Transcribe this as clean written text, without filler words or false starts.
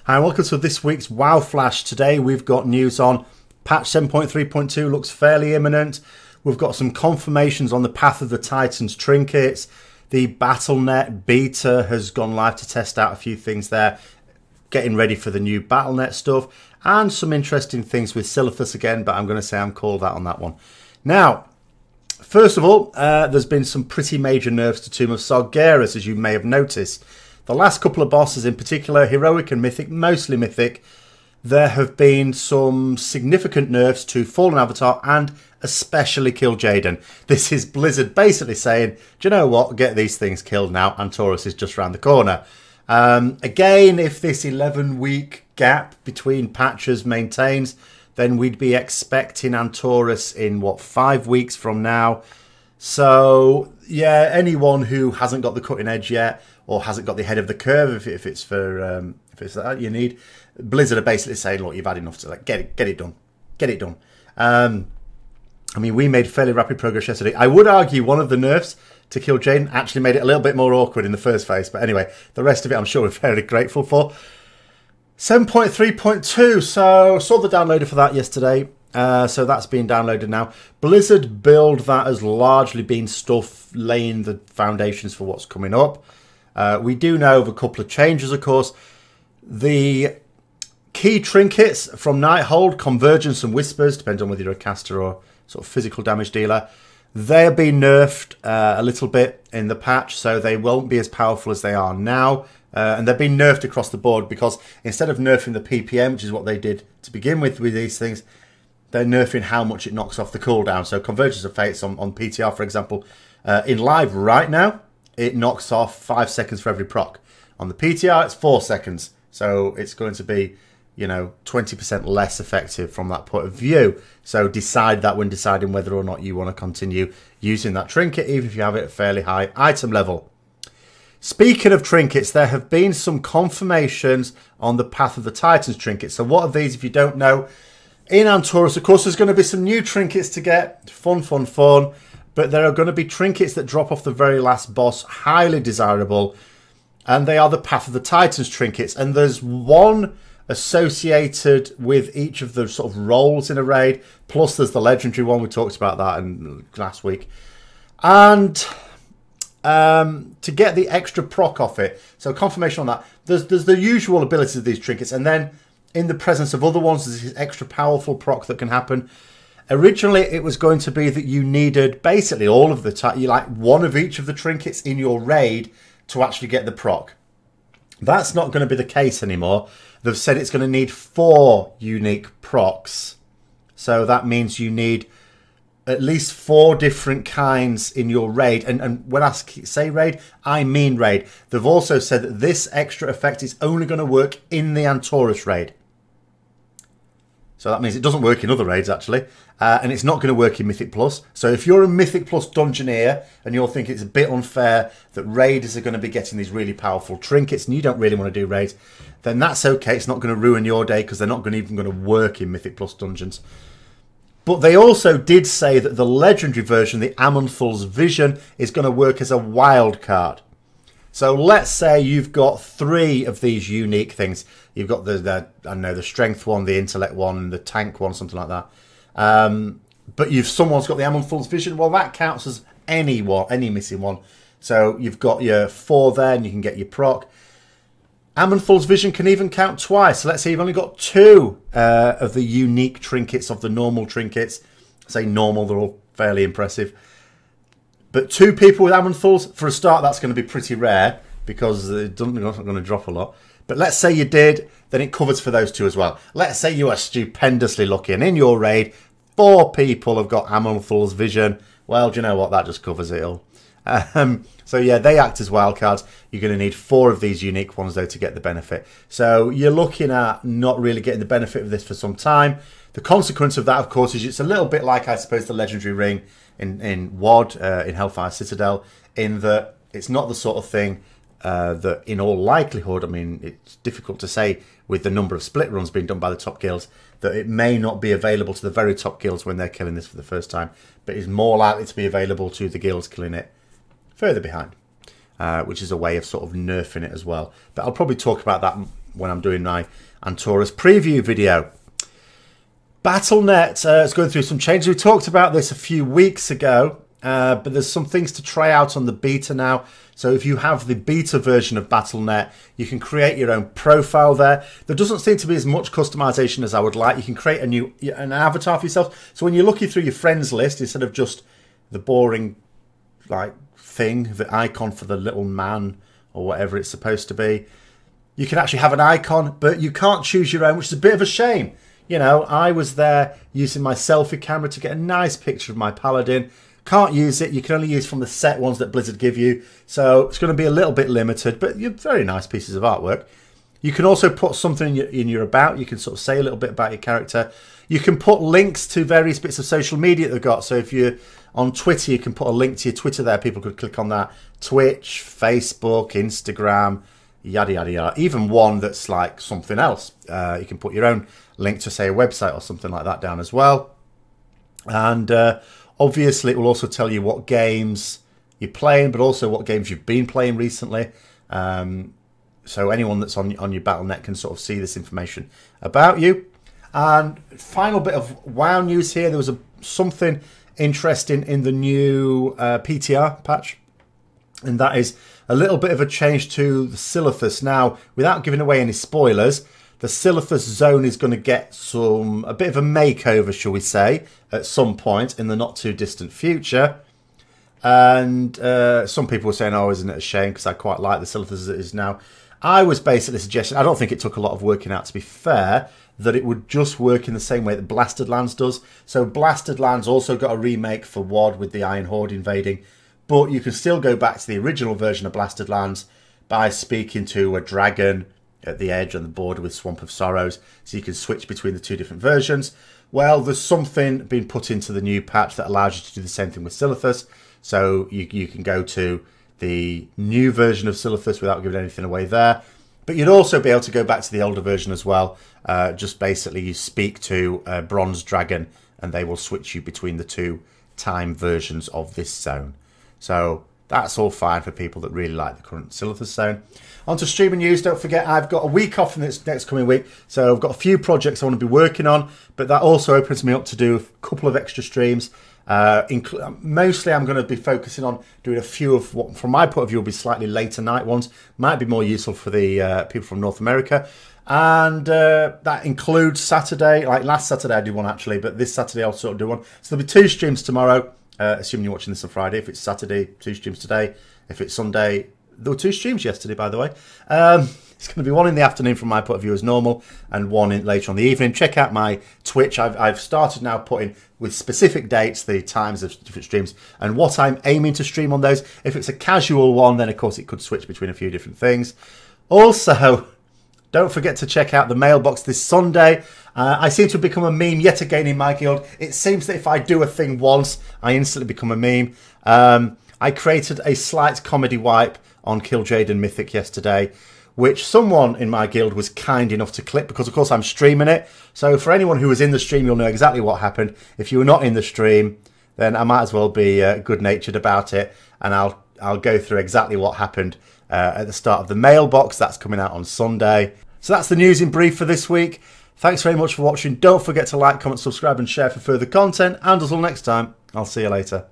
Hi, and welcome to this week's WoW Flash. Today we've got news on patch 7.3.2, looks fairly imminent. We've got some confirmations on the Path of the Titans trinkets. The Battlenet beta has gone live to test out a few things there, getting ready for the new Battlenet stuff, and some interesting things with Silithus again, but I'm going to say I'm called out on that one. Now, first of all, there's been some pretty major nerfs to Tomb of Sargeras, as you may have noticed. The last couple of bosses in particular, Heroic and Mythic, mostly Mythic, there have been some significant nerfs to Fallen Avatar and especially Kill Jaden. This is Blizzard basically saying, do you know what, get these things killed now, Antorus is just around the corner. Again, if this 11-week gap between patches maintains, then we'd be expecting Antorus in, what, 5 weeks from now. So, yeah, anyone who hasn't got the cutting edge yet, or hasn't got the head of the curve, if it's that you need, Blizzard are basically saying, look, you've had enough to get it done. I mean, we made fairly rapid progress yesterday. I would argue one of the nerfs to Kill Jaden actually made it a little bit more awkward in the first phase, but anyway, the rest of it I'm sure we're fairly grateful for. 7.3.2, so saw the downloader for that yesterday. So that's been downloaded now. Blizzard build that has largely been stuff laying the foundations for what's coming up. We do know of a couple of changes, of course. The key trinkets from Nighthold, Convergence and Whispers, depends on whether you're a caster or sort of physical damage dealer, they're being nerfed a little bit in the patch, so they won't be as powerful as they are now. And they've been nerfed across the board because instead of nerfing the PPM, which is what they did to begin with these things, they're nerfing how much it knocks off the cooldown. So Convergence of Fates on PTR, for example, in live right now, it knocks off 5 seconds for every proc. On the PTR, it's 4 seconds. So it's going to be, 20% less effective from that point of view. So decide that when deciding whether or not you want to continue using that trinket, even if you have it at fairly high item level. Speaking of trinkets, there have been some confirmations on the Path of the Titans trinket. So what are these, if you don't know? In Antorus, of course, there's going to be some new trinkets to get. Fun. But there are going to be trinkets that drop off the very last boss, highly desirable. And they are the Path of the Titans trinkets. And there's one associated with each of the sort of roles in a raid. Plus there's the legendary one. We talked about that last week. And to get the extra proc off it. So confirmation on that. There's the usual abilities of these trinkets. And then in the presence of other ones, there's this extra powerful proc that can happen. Originally, it was going to be that you needed basically all of the you like one of each of the trinkets in your raid to actually get the proc. That's not going to be the case anymore. They've said it's going to need 4 unique procs. So that means you need at least 4 different kinds in your raid. And when I say raid, I mean raid. They've also said that this extra effect is only going to work in the Antorus raid. So that means it doesn't work in other raids, actually. And it's not going to work in Mythic Plus. So if you're a Mythic Plus Dungeoneer and you're thinking it's a bit unfair that raiders are going to be getting these really powerful trinkets and you don't really want to do raids, then that's okay. It's not going to ruin your day because they're not even going to work in Mythic Plus dungeons. But they also did say that the legendary version, the Amonthul's Vision, is going to work as a wild card. So let's say you've got 3 of these unique things. You've got the strength one, the intellect one, the tank one, something like that. But someone's got the Amonthul's Vision. Well, that counts as any missing one. So you've got your 4 there, and you can get your proc. Amonthul's Vision can even count twice. So let's say you've only got 2 of the unique trinkets of the normal trinkets. I say normal, they're all fairly impressive. But 2 people with Amonthul's, for a start, that's going to be pretty rare because it's not going to drop a lot. But let's say you did, then it covers for those 2 as well. Let's say you are stupendously lucky and in your raid, 4 people have got Amonthul's Vision. Well, do you know what? That just covers it all. So yeah, they act as wildcards. You're going to need 4 of these unique ones, though, to get the benefit. So you're looking at not really getting the benefit of this for some time. The consequence of that, of course, is it's a little bit like, I suppose, the Legendary Ring in WoD, in Hellfire Citadel, in that it's not the sort of thing that in all likelihood, I mean, it's difficult to say with the number of split runs being done by the top guilds, that it may not be available to the very top guilds when they're killing this for the first time, but is more likely to be available to the guilds killing it further behind. which is a way of sort of nerfing it as well. But I'll probably talk about that when I'm doing my Antorus preview video. Battlenet is going through some changes. We talked about this a few weeks ago, but there's some things to try out on the beta now. So if you have the beta version of Battlenet, you can create your own profile there. There doesn't seem to be as much customization as I would like. You can create an avatar for yourself. So when you're looking through your friends list, instead of just the boring like thing, the icon for the little man or whatever it's supposed to be, you can actually have an icon, but you can't choose your own, which is a bit of a shame. You know, I was there using my selfie camera to get a nice picture of my paladin. Can't use it. You can only use from the set ones that Blizzard give you. So it's going to be a little bit limited, but you're very nice pieces of artwork. You can also put something in your about. You can sort of say a little bit about your character. You can put links to various bits of social media that they've got. So if you're on Twitter, you can put a link to your Twitter there. People could click on that. Twitch, Facebook, Instagram, yada, yada, yada. Even one that's like something else. You can put your own link to, say, a website or something like that down as well. And obviously, it will also tell you what games you're playing, but also what games you've been playing recently. So anyone that's on your Battle.net can sort of see this information about you. And final bit of WoW news here. There was something interesting in the new PTR patch. And that is a little bit of a change to the Silithus. Now, without giving away any spoilers, the Silithus zone is going to get a bit of a makeover, shall we say, at some point in the not too distant future. And some people were saying, oh, isn't it a shame, because I quite like the Silithus as it is now. I was basically suggesting, I don't think it took a lot of working out, to be fair, that it would just work in the same way that Blasted Lands does. So Blasted Lands also got a remake for WoD with the Iron Horde invading, but you can still go back to the original version of Blasted Lands by speaking to a dragon at the edge on the border with Swamp of Sorrows, so you can switch between the two different versions. Well, there's something being put into the new patch that allows you to do the same thing with Silithus, so you can go to the new version of Silithus without giving anything away there. But you'd also be able to go back to the older version as well. Just basically you speak to a bronze dragon and they will switch you between the two time versions of this zone. So that's all fine for people that really like the current Silithus zone. On to streaming news. Don't forget, I've got a week off in this next coming week. So I've got a few projects I want to be working on. But that also opens me up to do a couple of extra streams. Mostly I'm going to be focusing on doing a few of what, from my point of view, will be slightly later night ones. Might be more useful for the people from North America. And that includes Saturday. Like last Saturday I did one actually, but this Saturday I'll sort of do one. So there'll be 2 streams tomorrow. Assuming you're watching this on Friday. If it's Saturday, 2 streams today. If it's Sunday, there were 2 streams yesterday, by the way. It's going to be one in the afternoon from my point of view as normal, and one later on the evening. Check out my Twitch. I've started now putting with specific dates the times of different streams and what I'm aiming to stream on those. If it's a casual one, then of course it could switch between a few different things. Also, don't forget to check out the mailbox this Sunday. I seem to have become a meme yet again in my guild. It seems that if I do a thing once, I instantly become a meme. I created a slight comedy wipe on Kil'jaeden Mythic yesterday, which someone in my guild was kind enough to clip because, of course, I'm streaming it. So for anyone who was in the stream, you'll know exactly what happened. If you were not in the stream, then I might as well be good-natured about it, and I'll go through exactly what happened at the start of the mailbox. That's coming out on Sunday. So that's the news in brief for this week. Thanks very much for watching. Don't forget to like, comment, subscribe and share for further content. And until next time, I'll see you later.